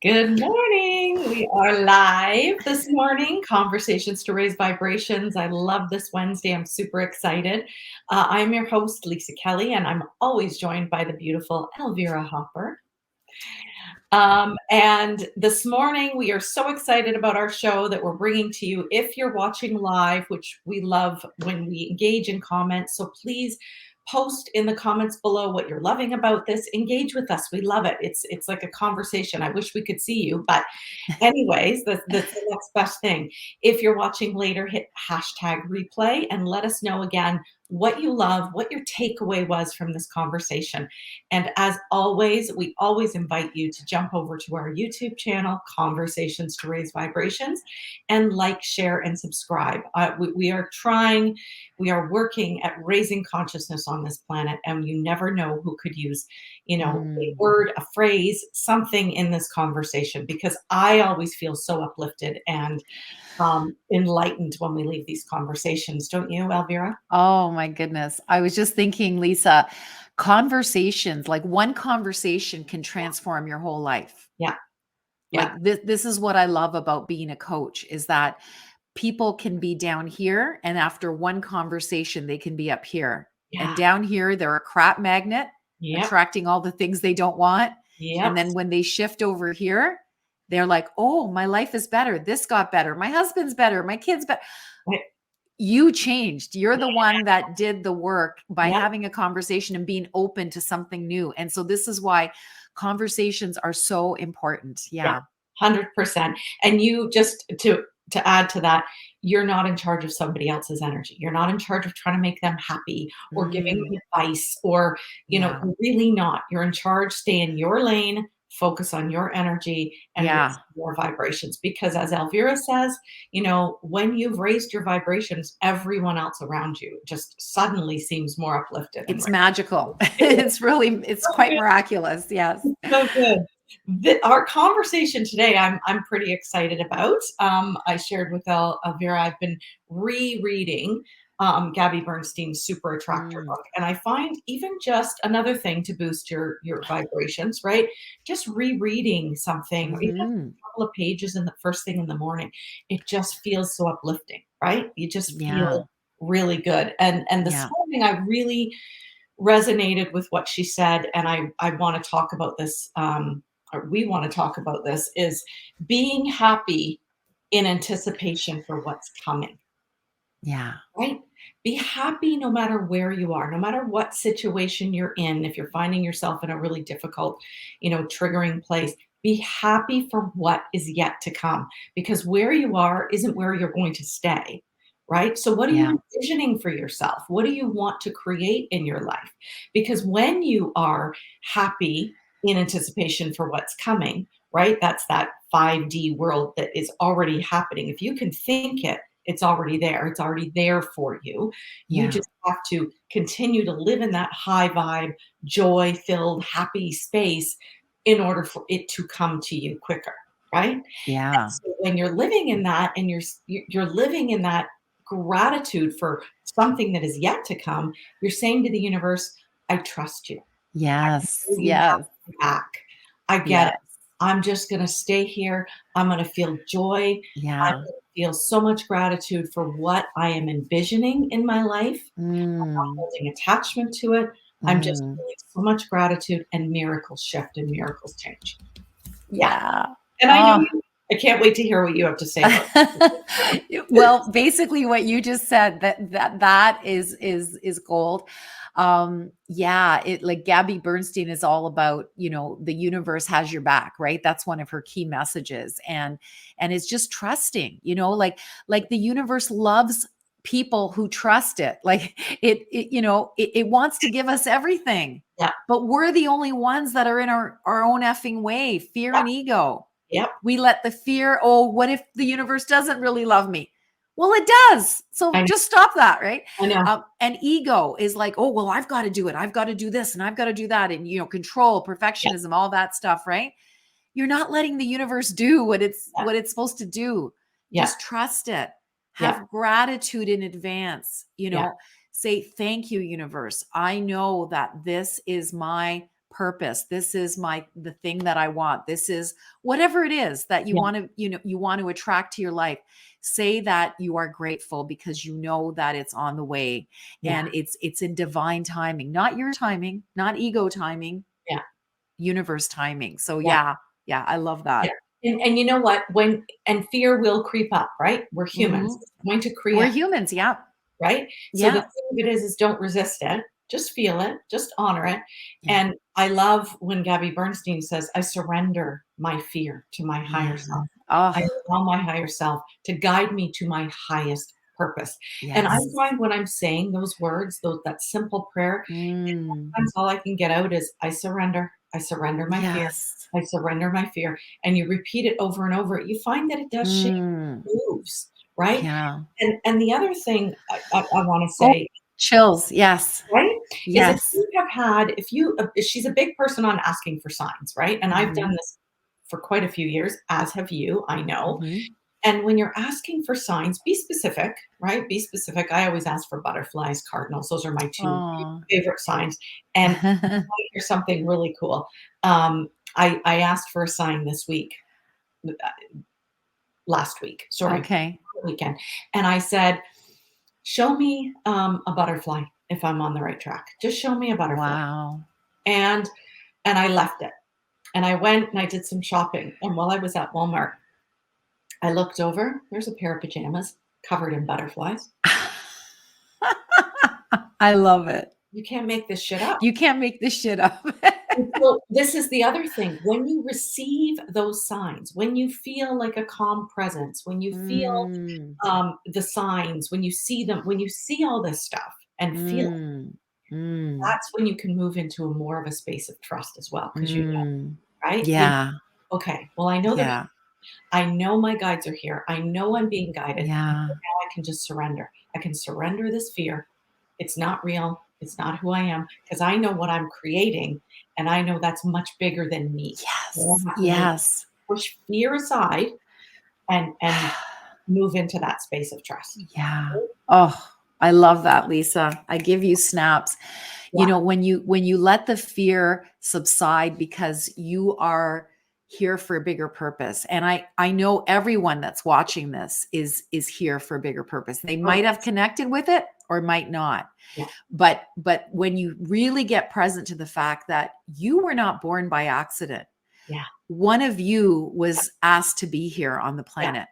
Good morning. We are live this morning. Conversations to Raise Vibrations. I love this Wednesday. I'm super excited. I'm your host, Lisa Kelly, and I'm always joined by the beautiful Elvira Hopper. And this morning, we are so excited about our show that we're bringing to you. If you're watching live, which we love when we engage in comments, so please post in the comments below what you're loving about this. Engage with us. We love it. It's like a conversation. I wish we could see you, but anyways, that's the next best thing. If you're watching later, hit hashtag replay and let us know again what you love, what your takeaway was from this conversation. And as always, we always invite you to jump over to our YouTube channel, Conversations to Raise Vibrations, and like, share, and subscribe. We are trying, we are working at raising consciousness on this planet, and you never know who could use, a word, a phrase, something in this conversation, because I always feel so uplifted and enlightened when we leave these conversations. Don't you, Elvira? Oh my goodness. I was just thinking, Lisa, conversations, like one conversation can transform your whole life. Yeah. Yeah. Like this is what I love about being a coach is that people can be down here and after one conversation they can be up here. And Yeah. down here they're a crap magnet Yep. attracting all the things they don't want. And Yep. then when they shift over here, they're like, "Oh, my life is better. This got better. My husband's better. My kids better." Right. You changed. You're the one that did the work by Yep. having a conversation and being open to something new. And so this is why conversations are so important. Yeah. Yeah. 100%. And you just to add to that, you're not in charge of somebody else's energy. You're not in charge of trying to make them happy or giving Mm, them advice or, yeah. you're really not. You're in charge, stay in your lane, focus on your energy and raise Yeah. your vibrations. Because as Elvira says, when you've raised your vibrations, everyone else around you just suddenly seems more uplifted and It's raised. magical. It is It's so quite good. miraculous. Yes. So good. Our conversation today, I'm pretty excited about. I shared with Elvira, I've been rereading Gabby Bernstein's Super Attractor Mm, book, and I find even just another thing to boost your vibrations, right? Just rereading something, even mhm. a couple of pages in the first thing in the morning, it just feels so uplifting, right? You just Yeah. feel really good. And this Yeah. morning, I really resonated with what she said, and I want to talk about this, or we want to talk about this, is being happy in anticipation for what's coming, Yeah. right? Be happy no matter where you are, no matter what situation you're in. If you're finding yourself in a really difficult, triggering place, be happy for what is yet to come, because where you are isn't where you're going to stay. Right. So, what are Yeah. you envisioning for yourself? What do you want to create in your life? Because when you are happy in anticipation for what's coming, right, that's that 5D world that is already happening. If you can think it, it's already there. It's already there for you. You Yeah. just have to continue to live in that high vibe, joy filled, happy space in order for it to come to you quicker, right? And Yeah. so when you're living in that and you're living in that gratitude for something that is yet to come, you're saying to the universe, I trust you. I Yes. know you have Yes. my back. I get it. Yes. I'm just going to stay here. I'm going to feel joy. I'm Yeah. going to feel so much gratitude for what I am envisioning in my life. I'm not Mm, holding attachment to it. I'm just mm. feeling so much gratitude, and miracles shift and miracles change. Yeah. Yeah. And I know Oh. I can't wait to hear what you have to say about it. Well, basically what you just said that is gold. Yeah, it like Gabby Bernstein is all about, the universe has your back, right? That's one of her key messages. And it's just trusting, like the universe loves people who trust it. Like it wants to give us everything. Yeah. But we're the only ones that are in our own effing way, fear Yep. and ego. Yep. We let the fear, oh, what if the universe doesn't really love me? Well, it does. So I know. just stop that, right? I know. And ego is like, oh, well, I've got to do it. I've got to do this and I've got to do that. And, control, Yeah. perfectionism, all that stuff, right? You're not letting the universe do what it's Yeah. what it's supposed to do. Yeah. Just trust it. Yeah. Have gratitude in advance, Yeah. say thank you, universe. I know that this is my purpose. This is the thing that I want. This is whatever it is that you Yeah. want to, you want to attract to your life. Say that you are grateful because you know that it's on the way, Yeah. and it's in divine timing, not your timing, not ego timing, Yeah. universe timing. So Yeah. yeah, yeah, I love Yeah. that. And you know what? And fear will creep up, right? We're humans. Mhm. It's going to We're create, humans. Yeah. right? So the Yeah. thing of it is don't resist it. Just feel it. Just honor it. Yeah. And I love when Gabby Bernstein says, I surrender my fear to my higher Yeah. self. I Oh, allow my higher self to guide me to my highest purpose. And I yes. find when I'm saying those words, that simple prayer, Mm. sometimes all I can get out is, I surrender. I surrender my fear. Yes. I surrender my fear. And you repeat it over and over. You find that it does shape Mm. moves, right? Yeah. And the other thing I want to Oh, say, chills. Yes. right, is Yes. she's a big person on asking for signs, right? And I've done Mhm. this for quite a few years, as have you, I know. Mhm. And when you're asking for signs, be specific, right? Be specific. I always ask for butterflies, cardinals. Those are my two Oh. favorite signs. And here's something really cool. I asked for a sign this week, uh, last week, sorry, Okay. weekend. And I said, show me a butterfly if I'm on the right track. Just show me a butterfly. Wow. And I left it. And I went and I did some shopping. And while I was at Walmart, I looked over. There's a pair of pajamas covered in butterflies. I love it. You can't make this shit up. You can't make this shit up. And so this is the other thing. When you receive those signs, when you feel like a calm presence, when you feel Mm. the signs, when you see them, when you see all this stuff and feel it, Mm. Mm. that's when you can move into a more of a space of trust as well. Because you know, Mm. right? You know, Yeah. okay, well, I know Yeah. I know my guides are here. I know I'm being guided. Yeah. Now I can just surrender. I can surrender this fear. It's not real. It's not who I am because I know what I'm creating and I know that's much bigger than me. So Yes. I have to move, Yes. push fear aside and move into that space of trust. Yeah. Oh, I love that, Lisa. I give you snaps. You Yeah. know, when you let the fear subside because you are here for a bigger purpose. And I know everyone that's watching this is here for a bigger purpose. They Oh, might have connected with it or might not. yeah. But when you really get present to the fact that you were not born by accident, Yeah. one of you was asked to be here on the Yeah. planet,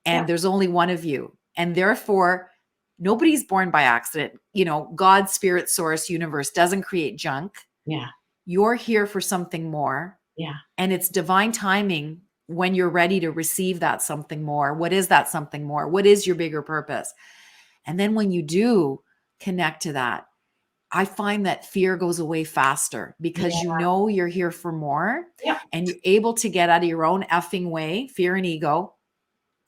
Yeah. and there's only one of you, and therefore nobody's born by accident. You know, God, spirit, source, universe doesn't create junk. Yeah. You're here for something more, Yeah. and it's divine timing when you're ready to receive that something more. What is that something more? What is your bigger purpose? And then when you do connect to that, I find that fear goes away faster because you Yeah. know you're here for more, Yeah. and you're able to get out of your own effing way, fear and ego,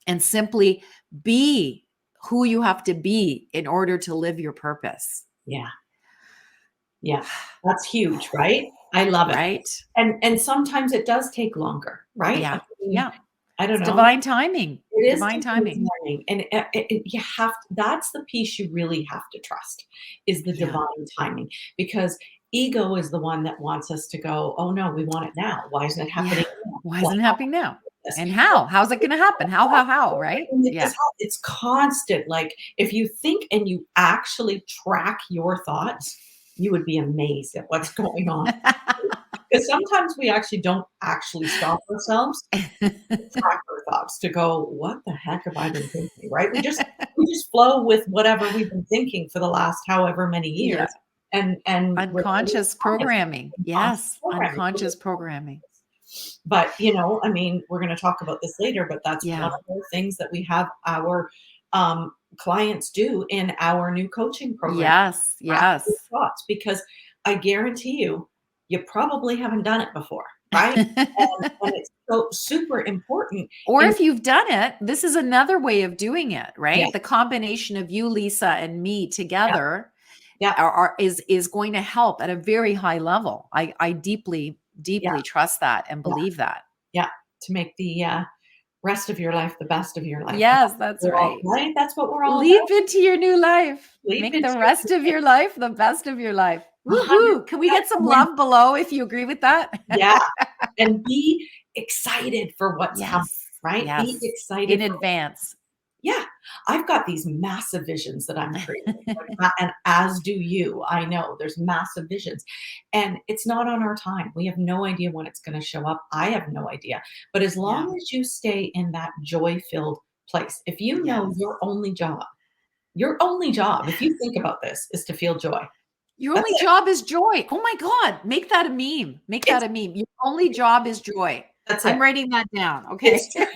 and simply be who you have to be in order to live your purpose. Yeah. Yeah. That's huge, right? I love it. Right? And sometimes it does take longer, right? I Yeah. mean, Yeah. I don't It's know. divine timing. It is Divine divine timing. timing, and you have that's the piece you really have to trust, is the Yeah. divine timing, because ego is the one that wants us to go, "Oh, no, we want it now. Why isn't it Yeah. happening now? Why What isn't it happening now? this?" And how? How's it going to happen? How, right? And Yeah. it's constant, like, if you think and you actually track your thoughts, you would be amazed at what's going on. Because sometimes we actually don't actually stop ourselves track our thoughts to go, "What the heck have I been thinking?" Right? We just flow with whatever we've been thinking for the last however many Yeah. years, and we're Unconscious programming. conscious Yes. programming. Unconscious programming. But, I mean, we're gonna talk about this later, but that's one Yeah. of the things that we have our, clients do in our new coaching program, Yes. track your Yes. thoughts, because I guarantee you probably haven't done it before, right? And it's so super important Or in if you've done it, this is another way of doing it, yeah, right? The combination of you, Lisa, and me yeah, together yeah, is going to help at a very high level. I deeply, yeah, deeply trust that and yeah. believe that. Yeah, to make the, rest of your life the best of your life. Yes, that's We're all right. right? That's what we're all Leap about. into your new life. Leap Make the into rest of your life the best of your life. Woohoo! Can we get some 100%. love below if you agree with that? Yeah, and be excited for what's coming, Yes. right? Be Yes. excited In for advance. yeah, I've got these massive visions that I'm creating, like, and as do you. I know there's massive visions, and it's not on our time. We have no idea when it's gonna show up. I have no idea, but as Yeah. long as you stay in that joy-filled place, if you know Yes. your only job, if you think about this, is to feel joy. Your That's only it. job is joy. Oh my God. Make that a meme. Make that It's a meme. Your only job is joy. that's I'm it. writing that down. It's Okay. true.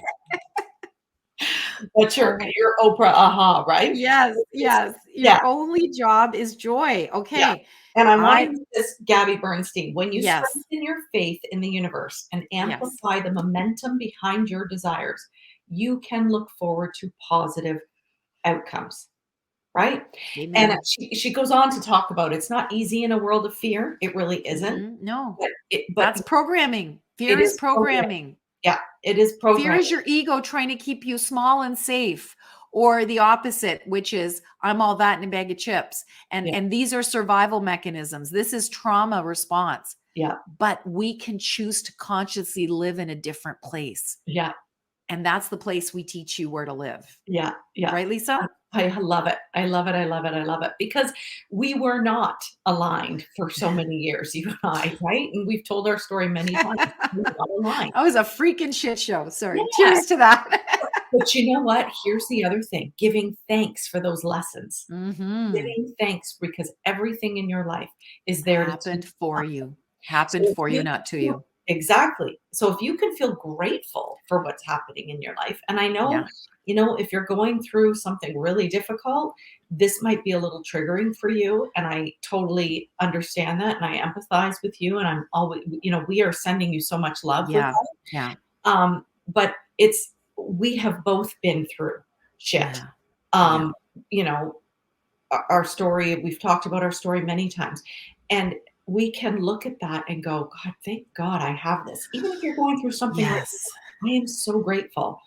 That's Oh my your Oprah aha, right? Yes, It's yes. yeah. Your only job is joy. Yeah, Okay. and I wanna I use this, Gabby Bernstein, when you yes. strengthen your faith in the universe and Yes. amplify the momentum behind your desires, you can look forward to positive outcomes, right? And Amen. she goes on to talk about it's not easy in a world of fear, it really isn't, No. but That's programming. Fear it is is programming. programming. Yeah, it is Fear is programming. your ego trying to keep you small and safe, or the opposite, which is I'm all that in a bag of chips. Yeah, And these are survival mechanisms. This is trauma response. yeah, But we can choose to consciously live in a different place. yeah. And that's the place we teach you where to live. Yeah, yeah. Right, Lisa? I love it. I love it, I love it, I love it, because we were not aligned for so many years, you and I, right? And we've told our story many times. We're not aligned. That was a freaking shit show. Sorry. Yeah, Cheers to that. but you know what? Here's the other thing, giving thanks for those lessons. Mhm. Giving thanks because everything in your life is there to teach Happened you for something. you. So Happened if for you, you not to feel you. exactly. So if you can feel grateful for what's happening in your life, and I know, Yeah. if you're going through something really difficult, this might be a little triggering for you, and I totally understand that, and I empathize with you, and I'm always we are sending you so much love with Yeah. that. Yeah. But it's we have both been through shit. Yeah. Yeah. Um, you know, our story, we've talked about our story many times. And we can look at that and go, God, thank God I have this. Even if you're going through something right Yes. now, I am so grateful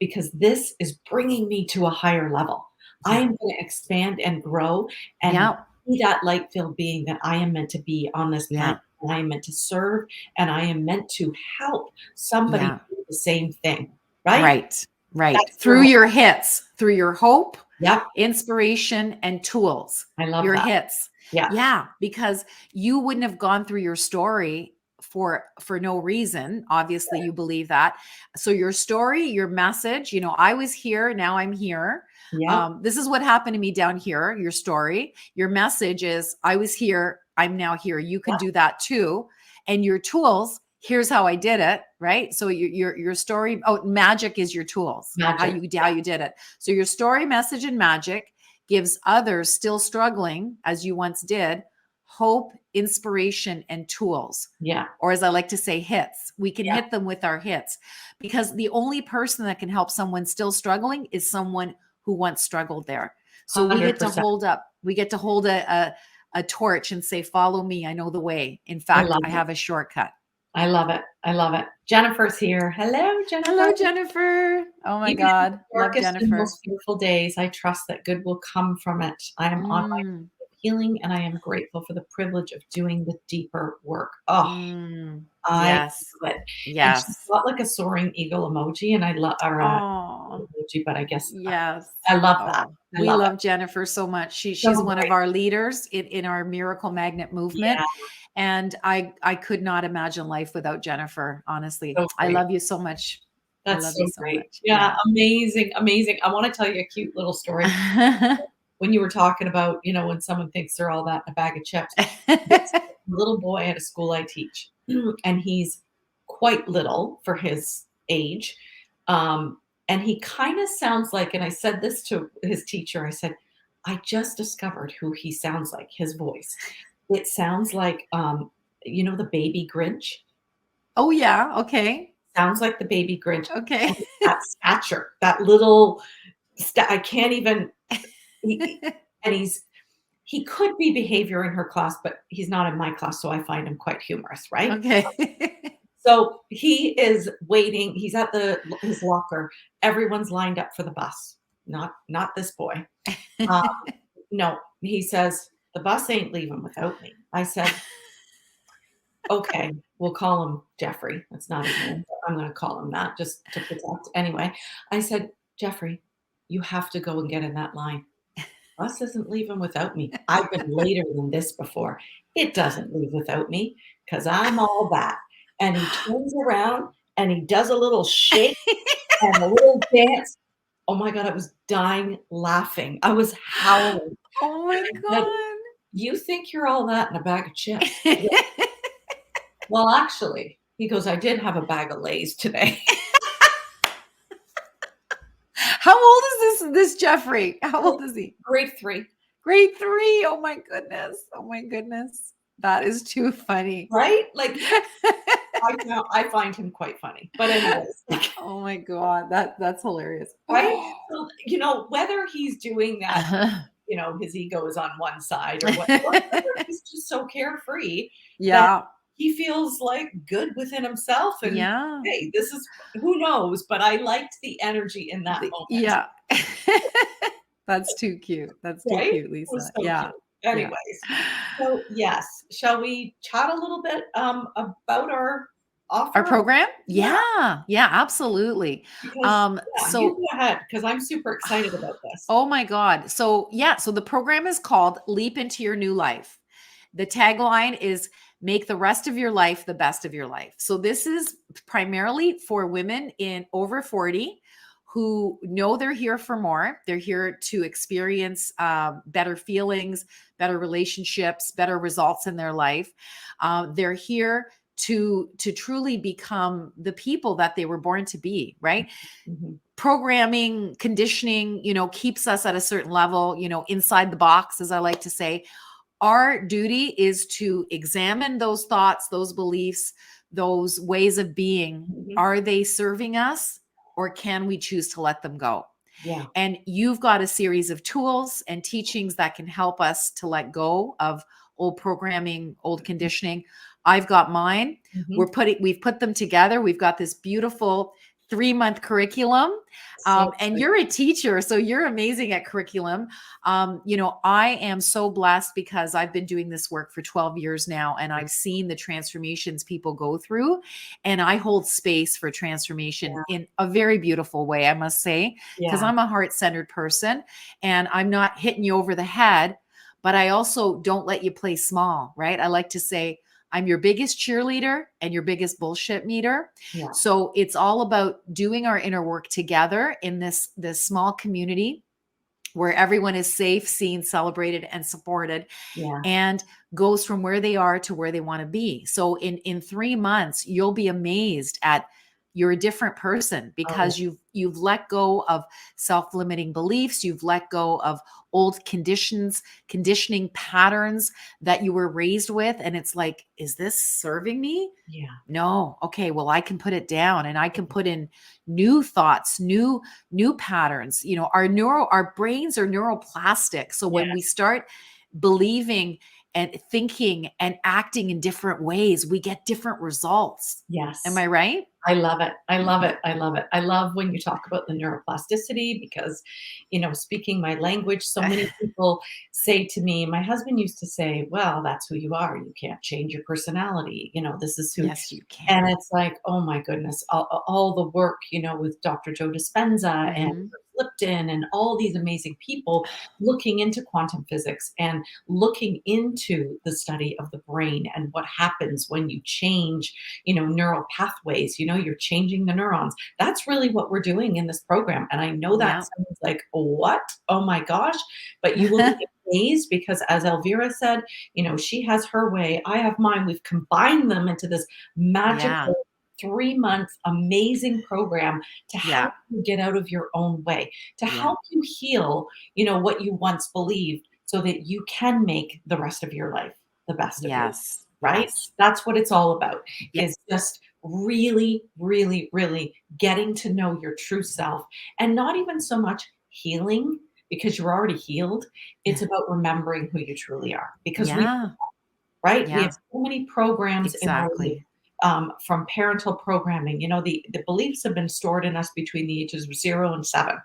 because this is bringing me to a higher level. I Yeah. am going to expand and grow and Yeah. be that light filled being that I am meant to be on this planet. Yeah. And I am meant to serve and I am meant to help somebody Yeah. do the same thing. Right? Right. Right. That's Through where your hits, through your hope, yep. inspiration, and tools. I love Your that. hits. Yeah. Yeah, because you wouldn't have gone through your story for no reason. Obviously, you believe that. So your story, your message, I was here, now I'm here. Yeah. This is what happened to me down here, your story. Your message is I was here, I'm now here. You can do that too. And your tools, here's how I did it, right? So your story, magic is your tools, how Magic. you did it. So your story, message, and magic gives others still struggling, as you once did, hope, inspiration, and tools. Yeah. Or as I like to say, hits. We can Yeah. hit them with our hits because the only person that can help someone still struggling is someone who once struggled there. So we get to 100%. hold up, we get to hold a torch and say, follow me. I know the way. In I fact, love I it. have a shortcut. I love it. I love it. Jennifer's here. Hello, Jennifer. Hello, Jennifer. Oh my Even in God. the Love darkest and Jennifer. most fearful days, I trust that good will come from it. I am on my Mm, way of healing, and I am grateful for the privilege of doing the deeper work. Oh, I yes. love it. And she's Yes. got like a soaring eagle emoji, and I love or a Oh, emoji, but I guess yes. I love that. Oh, I we love it. love Jennifer so much. So She's one of great. our leaders in our Miracle Magnet movement. Yeah, And I could not imagine life without Jennifer, honestly. so I great. love you so much. I That's love so you so great. much. Yeah, Yeah. amazing, amazing. I wanna tell you a cute little story. When you were talking about, when someone thinks they're all that in a bag of chips, this little boy at a school I teach, and he's quite little for his age, and he kinda sounds like and I said this to his teacher, I said, "I just discovered who he sounds like, his voice." It sounds like, the Baby Grinch? Oh, yeah. Okay. Sounds like the Baby Grinch, Okay. and that stature, that little I can't even he and he could be behavior in her class, but he's not in my class, so I find him quite humorous, right? Okay. So he is waiting. He's at his locker. Everyone's lined up for the bus. Not this boy. Um, no, he says the bus ain't leaving without me. I said, okay, we'll call him Jeffrey. That's not his name, but I'm going to call him that just to protect. Anyway, I said, Jeffrey, you have to go and get in that line. Bus isn't leaving without me. I've been later than this before. It doesn't leave without me because I'm all that. And he turns around and he does a little shake and a little dance. Oh my God, I was dying laughing. I was howling. Oh my I said, God. you think you're all that in a bag of chips? He goes, well, actually, he goes, I did have a bag of Lay's today. How old is this Jeffrey? How old is he? Grade 3, Grade 3. Oh my goodness. Oh my goodness. That is too funny. right? Like I find him quite funny. But anyways, Oh my God. That's hilarious. right? Oh. So, whether he's doing that, Uh-huh. his ego is on one side or what, or whether he's just so carefree that Yeah. he feels like good within himself. And Yeah. hey, this is who knows, but I liked the energy in that moment. Yeah. That's too cute. That's too Right? It cute, was Lisa. so Yeah. cute. Yeah. Anyways, so yes, shall we chat a little bit about our Our offer? program? Yeah, Yeah. Yeah, absolutely. because yeah, you So go ahead because I'm super excited about this. oh my God. So yeah, so the program is called Leap into Your New Life. The tagline is make the rest of your life the best of your life. So this is primarily for women in over 40 who know they're here for more. They're here to experience better feelings, better relationships, better results in their life. They're here to truly become the people that they were born to be, right? Mhm. Programming, conditioning, keeps us at a certain level, inside the box, as I like to say. Our duty is to examine those thoughts, those beliefs, those ways of being. Mhm. Are they serving us, or can we choose to let them go? Yeah. And you've got a series of tools and teachings that can help us to let go of old programming, old conditioning. I've got mine. Mhm. We've put them together. We've got this beautiful 3-month curriculum. So And excited. you're a teacher, so you're amazing at curriculum. I am so blessed because I've been doing this work for 12 years now, and I've seen the transformations people go through. And I hold space for transformation Yeah. in a very beautiful way, I must say, because Yeah. I'm a heart-centered person and I'm not hitting you over the head, but I also don't let you play small, right? I like to say, I'm your biggest cheerleader and your biggest bullshit meter. Yeah. So it's all about doing our inner work together in this small community where everyone is safe, seen, celebrated, and supported, Yeah. and goes from where they are to where they want to be. So in 3 months, you'll be amazed at you're a different person Oh, because you've let go of self-limiting beliefs, you've let go of old conditioning patterns that you were raised with, and it's like, is this serving me? yeah. No. Okay, well, I can put it down and I can put in new thoughts, new patterns. Our brains are neuroplastic. So when we Yes. start believing and thinking and acting in different ways, we get different results. Am Yes. I right? I love it. I love it. I love it. I love when you talk about the neuroplasticity because, speaking my language, so many people say to me, my husband used to say, well, that's who you are. You can't change your personality. This is who, Yes, you and can. it's like, oh my goodness, all the work, with Dr. Joe Dispenza and Mhm. Lipton and all these amazing people looking into quantum physics and looking into the study of the brain and what happens when you change neural pathways. You're changing the neurons. That's really what we're doing in this program. And I know that Yeah. sounds like, what? Oh my gosh. But you will be amazed because, as Elvira said, she has her way. I have mine. We've combined them into this Yeah. magical 3-month amazing program to Yeah. help you get out of your own way, to Yeah. help you heal, what you once believed so that you can make the rest of your life the best of your life, Yes. right? Yes. That's what it's all about, Yeah. is just really, really, really getting to know your true self and not even so much healing because you're already healed. It's about remembering who you truly are because Yeah. right? We Yeah. have so many programs in our youth, Exactly. from parental programming. The beliefs have been stored in us between the ages of 0 and 7.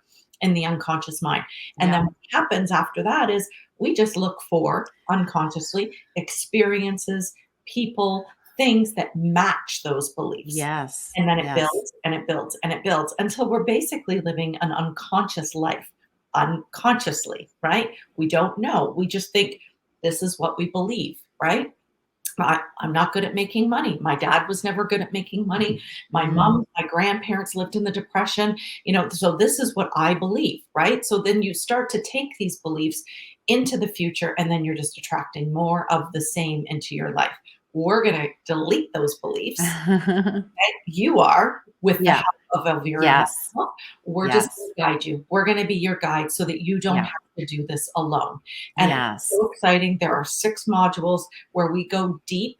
in the unconscious mind. And then Yeah. what happens after that is we just look for unconsciously experiences, people, things that match those beliefs. Yes. And then it Yes. builds and it builds and it builds until we're basically living an unconscious life unconsciously, right? We don't know. We just think this is what we believe, right? I'm not good at making money. My dad was never good at making money. My Mm. mom, my grandparents lived in the depression, so this is what I believe, right? So then you start to take these beliefs into the future and then you're just attracting more of the same into your life. We're going to delete those beliefs. You are, with the Yeah. help of Elvira and Yes. myself. We're just Yes. gonna guide you. We're gonna be your guide so that you don't Yeah. have to do this alone. And it's Yes. so exciting. There are 6 modules where we go deep,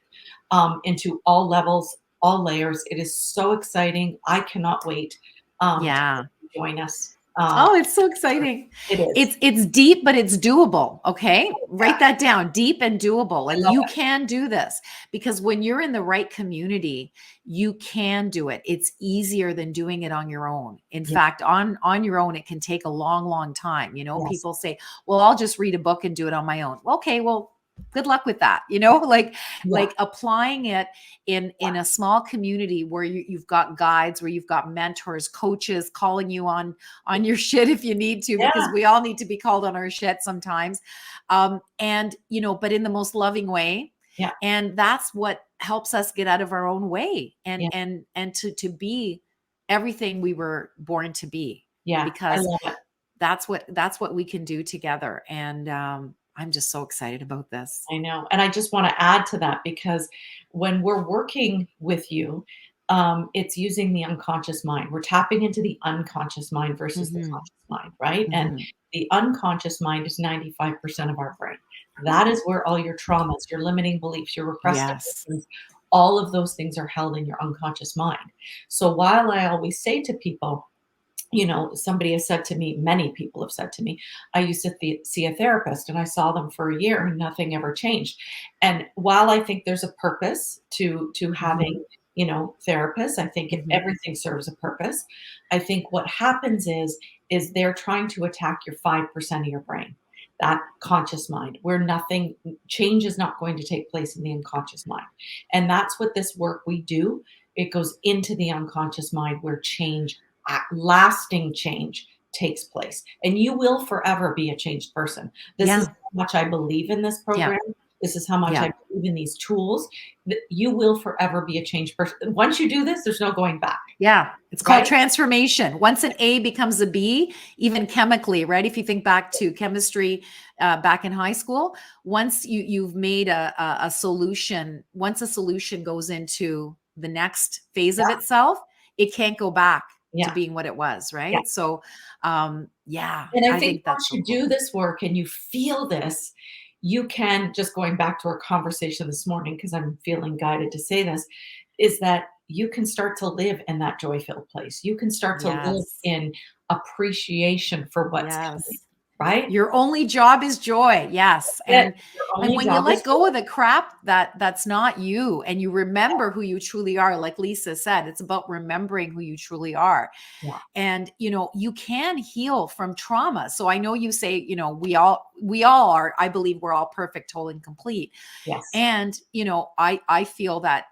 into all levels, all layers. It is so exciting. I cannot wait, to have Yeah. you join us. Oh, it's so exciting. It is. It's deep, but it's doable. Okay. Yeah, Write that down. Deep and doable. I Like love you it. can do this because when you're in the right community, you can do it. It's easier than doing it on your own. In Yeah, fact, on your own, it can take a long, long time. yes. People say, well, I'll just read a book and do it on my own. Well, okay, well, good luck with that. Like Yeah, applying it in a small community where you've got guides, where you've got mentors, coaches calling you on your shit if you need to, yeah, because we all need to be called on our shit sometimes. And but in the most loving way. yeah, And that's what helps us get out of our own way and yeah, to be everything we were born to be, yeah. I because love it. that's what we can do together. And I'm just so excited about this. I know. And I just want to add to that because when we're working with you, it's using the unconscious mind. We're tapping into the unconscious mind versus the Hmm. conscious mind, right? And Hmm. the unconscious mind is 95% of our brain. That is where all your traumas, your limiting beliefs, your repressed Yes. emotions, all of those things are held in your unconscious mind. So while I always say to people, somebody has said to me, many people have said to me, I used to see a therapist and I saw them for a year and nothing ever changed. And while I think there's a purpose to Hmm. having, therapists, I think if Hmm. everything serves a purpose, I think what happens is they're trying to attack your 5% of your brain, that conscious mind, where nothing change is not going to take place in the unconscious mind. And that's what this work we do. It goes into the unconscious mind where lasting change takes place. And you will forever be a changed person. This is Yeah. how much I believe in this Yeah. program. This is how much Yeah. I believe in these tools. That you will forever be a changed person. Once you do this, there's no going back, Yeah. It's called right? transformation. Once an A becomes a B, even chemically, right? If you think back to chemistry back in high school, once you've made a solution, once a solution goes into the next phase of Yeah, itself, it can't go back to yeah, being what it was, yeah. right? So, yeah, And I I think think once that's so you cool. do this work and you feel this, you can, just going back to our conversation this morning, because I'm feeling guided to say this, is that you can start to live in that joy filled place. You can start to live Yes. in appreciation for what's coming, Yes. right? Your only job is joy. Yes. That And your and only when you job is let go joy. of the crap that's not you and you remember who you truly are, like Lisa said, it's about remembering who you truly are. Yeah. And you can heal from trauma. So I know you say, we all are, I believe we're all perfect, whole, and complete. Yes. And I feel that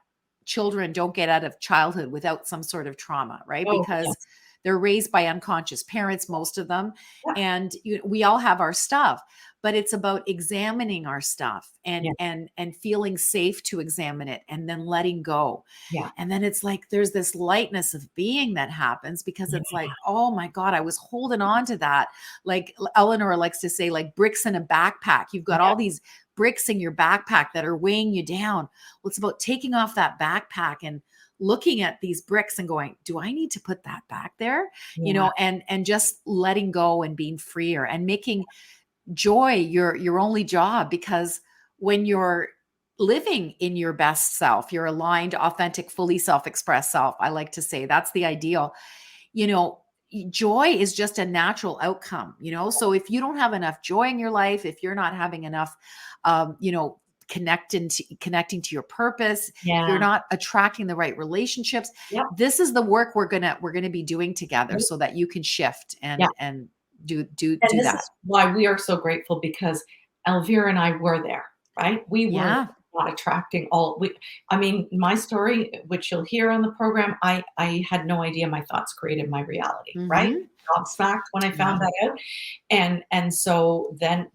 children don't get out of childhood without some sort of trauma, right? Oh, Because yes. they're raised by unconscious parents, most of them. Yeah. And we all have our stuff, but it's about examining our stuff and Yeah. and feeling safe to examine it and then letting go. Yeah. And then it's like there's this lightness of being that happens because Yeah. it's like, oh my God, I was holding on to that. Like Eleanor likes to say, like bricks in a backpack. You've got Yeah. all these bricks in your backpack that are weighing you down. Well, it's about taking off that backpack and looking at these bricks and going, do I need to put that back there? Yeah. And just letting go and being freer and making joy your only job. Because when you're living in your best self, your aligned, authentic, fully self-expressed self, I like to say that's the ideal. you know Joy is just a natural outcome. So if you don't have enough joy in your life, if you're not having enough um you know connecting to your purpose, if you're Yeah. not attracting the right relationships, Yep. this is the work we're gonna be doing together so that you can shift Yeah. and do And this that. is why we are so grateful, because Elvira and I were there, right? We were Yeah. not attracting all we I mean, my story, which you'll hear on the program, I had no idea my thoughts created my reality, right? Mhm. Gobsmacked when I Yeah. found that out. And so then,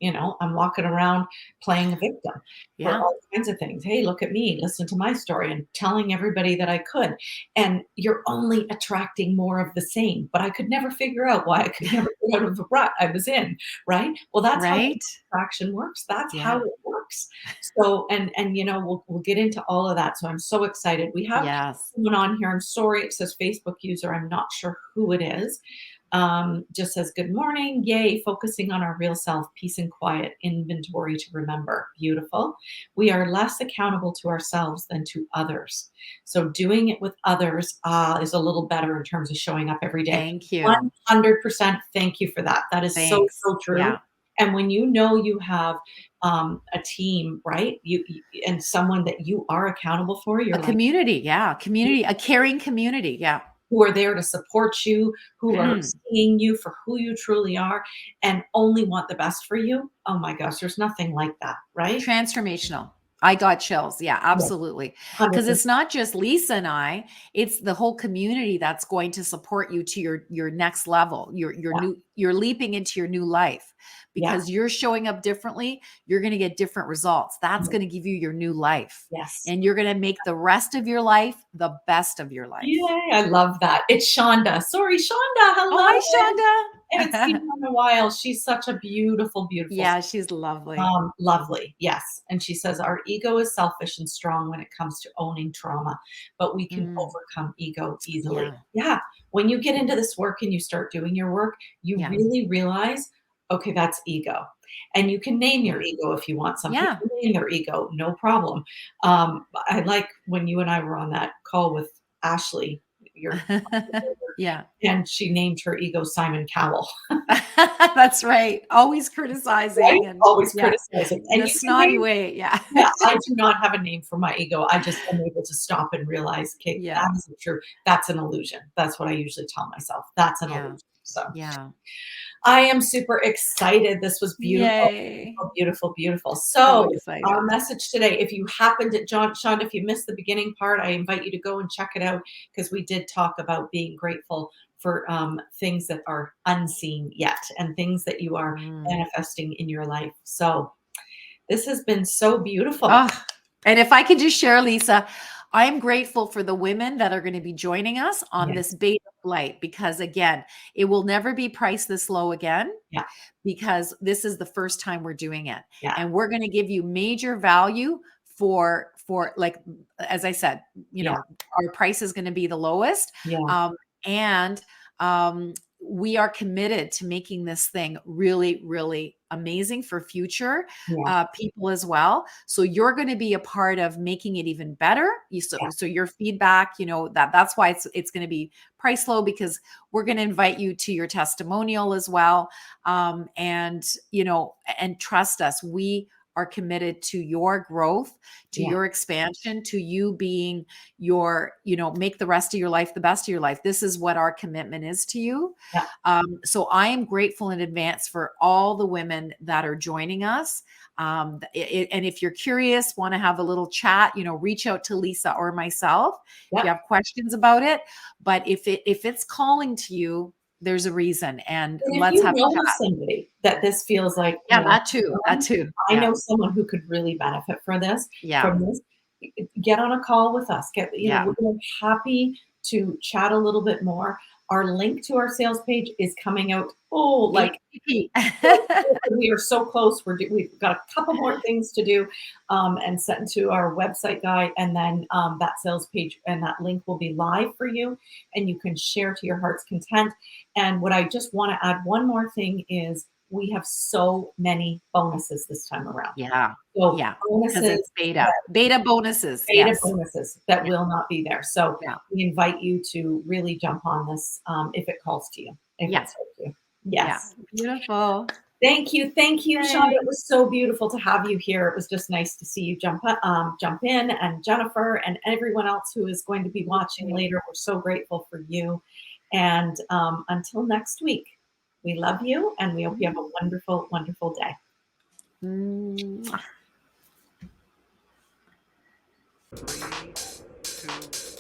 I'm walking around playing a victim for Yeah. all kinds of things. Hey, look at me, listen to my story, and telling everybody that I could. And you're only attracting more of the same. But I could never figure out why I could never get out of the rut I was in, right? Well, that's how Right? attraction works. That's how Yeah. it works. So, and we'll get into all of that. So I'm so excited. We have Yes. someone on here. I'm sorry, it says Facebook user. I'm not sure who it is. Just says, good morning. Yay, focusing on our real self, peace and quiet, inventory to remember. Beautiful. We are less accountable to ourselves than to others. So doing it with others is a little better in terms of showing up every day. Thank you. 100% thank you for that. That is so, Thanks. so true. Yeah. And when you know you have a team, right? And someone that you are accountable for, A you're like, community, yeah, community, a caring community, yeah. who are there to support you, who are seeing you for who you truly are, and only want the best for you. Oh my gosh, there's nothing like that, right? Transformational. I got chills. Yeah, Yeah, absolutely. Because 100%. it's not just Lisa and I, it's the whole community that's going to support you to your next level. Yeah, You're leaping into your new life yeah, because you're showing up differently, you're going to get different results. That's yeah. going to give you your new life. Yes. And you're going to make the rest of your life the best of your life. Yay, I love that. It's Shonda. Sorry, Shonda. Oh, Hello. hi, I haven't seen Shonda. her in a while. She's such a beautiful, beautiful. Yeah, she's lovely. Lovely, yes. And she says, our ego is selfish and strong when it comes to owning trauma, but we can Mm, overcome ego easily. yeah, Yeah. When you get into this work and you start doing your work, you yeah, really realize, okay, that's ego. And you can name your yeah, ego if you want. Some yeah. people name their ego, no problem. I like when you and I were on that call with Ashley, your Yeah. and she named her ego Simon Cowell. That's right. Always Right? criticizing and Always yeah, criticizing. in And a you can snotty name way. Yeah. Yeah, I do not have a name for my ego. I just am able to stop and realize, "Okay, Yeah. that isn't true. That's an illusion." That's what I usually tell myself. That's an Yeah. illusion. So, Yeah. I am super excited. This was beautiful, Yay. beautiful, beautiful, beautiful. So So, our excited. message today, if you happened to Sean, if you missed the beginning part, I invite you to go and check it out, because we did talk about being grateful for, things that are unseen yet and things that you are Mm. manifesting in your life. So, this has been so beautiful. Oh, and if I could just share, Lisa, I'm grateful for the women that are going to be joining us on this Yes. beta flight because, again, it will never be priced this low again Yeah. because this is the first time we're doing it. Yeah. And we're going to give you major value for like as I said, Yeah. our price is going to be the lowest. Yeah. Um, and we are committed to making this thing really, really amazing for future Yeah. people as well. So you're going to be a part of making it even better. Yeah. So your feedback, that's why it's going to be price low because we're going to invite you to your testimonial as well. And trust us, we are committed to your growth, to Yeah. your expansion, to you being make the rest of your life the best of your life. This is what our commitment is to you. Yeah. So I am grateful in advance for all the women that are joining us. And if you're curious, want to have a little chat, reach out to Lisa or myself if Yeah. you have questions about it. But if it's calling to you, there's a reason, and And if let's you have a know chat. somebody that this feels like, Yeah, that too. That too. I Yeah. know someone who could really benefit Yeah. from this, get on a call with us. Yeah. We're happy to chat a little bit more. Our link to our sales page is coming out. Oh, like ASAP. we are so close. We've got a couple more things to do, and send to our website guy, and then that sales page and that link will be live for you, and you can share to your heart's content. And what I just want to add one more thing is we have so many bonuses this time around. Yeah. So Yeah. Because bonuses, it's beta bonuses. beta Yes. bonuses that Yeah. will not be there. So Yeah. we invite you to really jump on this if it calls to you, if Yeah. it's for you. Yeah. Yes. Beautiful. Thank you. Thank you, Sean. Yay. It was so beautiful to have you here. It was just nice to see you jump in, and Jennifer and everyone else who is going to be watching later. We're so grateful for you. And until next week. We love you, and we hope you have a wonderful, wonderful day. Mm. 3, 2,